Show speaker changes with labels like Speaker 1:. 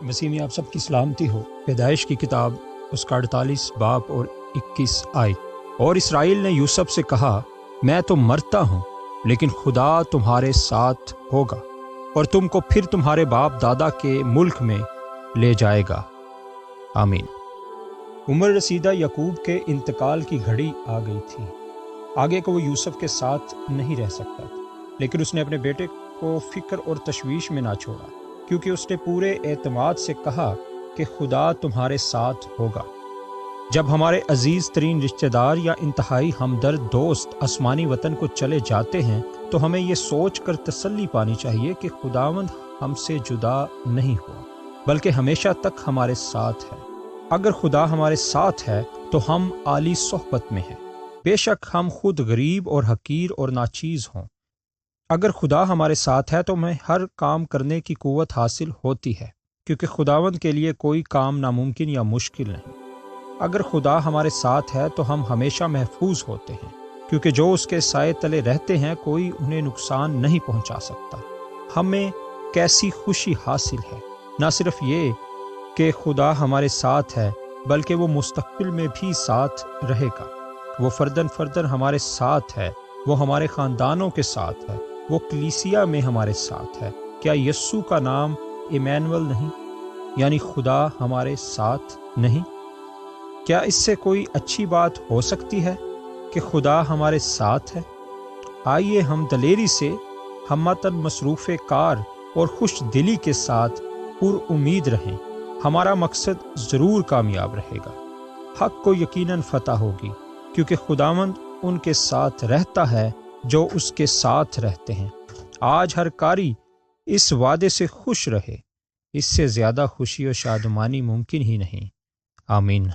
Speaker 1: مسیح میں آپ سب کی سلامتی ہو۔ پیدائش کی کتاب اس کا 48 باب اور 21 آیت۔ اور اسرائیل نے یوسف سے کہا، میں تو مرتا ہوں لیکن خدا تمہارے ساتھ ہوگا اور تم کو پھر تمہارے باپ دادا کے ملک میں لے جائے گا۔ آمین۔ عمر رسیدہ یعقوب کے انتقال کی گھڑی آ گئی تھی۔ آگے کو وہ یوسف کے ساتھ نہیں رہ سکتا تھا، لیکن اس نے اپنے بیٹے کو فکر اور تشویش میں نہ چھوڑا، کیونکہ اس نے پورے اعتماد سے کہا کہ خدا تمہارے ساتھ ہوگا۔ جب ہمارے عزیز ترین رشتہ دار یا انتہائی ہمدرد دوست آسمانی وطن کو چلے جاتے ہیں تو ہمیں یہ سوچ کر تسلی پانی چاہیے کہ خداوند ہم سے جدا نہیں ہوا بلکہ ہمیشہ تک ہمارے ساتھ ہے۔ اگر خدا ہمارے ساتھ ہے تو ہم عالی صحبت میں ہیں، بے شک ہم خود غریب اور حقیر اور ناچیز ہوں۔ اگر خدا ہمارے ساتھ ہے تو ہمیں ہر کام کرنے کی قوت حاصل ہوتی ہے، کیونکہ خداوند کے لیے کوئی کام ناممکن یا مشکل نہیں۔ اگر خدا ہمارے ساتھ ہے تو ہم ہمیشہ محفوظ ہوتے ہیں، کیونکہ جو اس کے سائے تلے رہتے ہیں کوئی انہیں نقصان نہیں پہنچا سکتا۔ ہمیں کیسی خوشی حاصل ہے، نہ صرف یہ کہ خدا ہمارے ساتھ ہے بلکہ وہ مستقبل میں بھی ساتھ رہے گا۔ وہ فردن فردن ہمارے ساتھ ہے، وہ ہمارے خاندانوں کے ساتھ ہے، وہ کلیسیا میں ہمارے ساتھ ہے۔ کیا یسوع کا نام ایمینول نہیں، یعنی خدا ہمارے ساتھ نہیں؟ کیا اس سے کوئی اچھی بات ہو سکتی ہے کہ خدا ہمارے ساتھ ہے؟ آئیے ہم دلیری سے ہمتاً مصروف کار اور خوش دلی کے ساتھ پر امید رہیں۔ ہمارا مقصد ضرور کامیاب رہے گا، حق کو یقیناً فتح ہوگی، کیونکہ خداوند ان کے ساتھ رہتا ہے جو اس کے ساتھ رہتے ہیں۔ آج ہر کاری اس وعدے سے خوش رہے، اس سے زیادہ خوشی و شادمانی ممکن ہی نہیں۔ آمین۔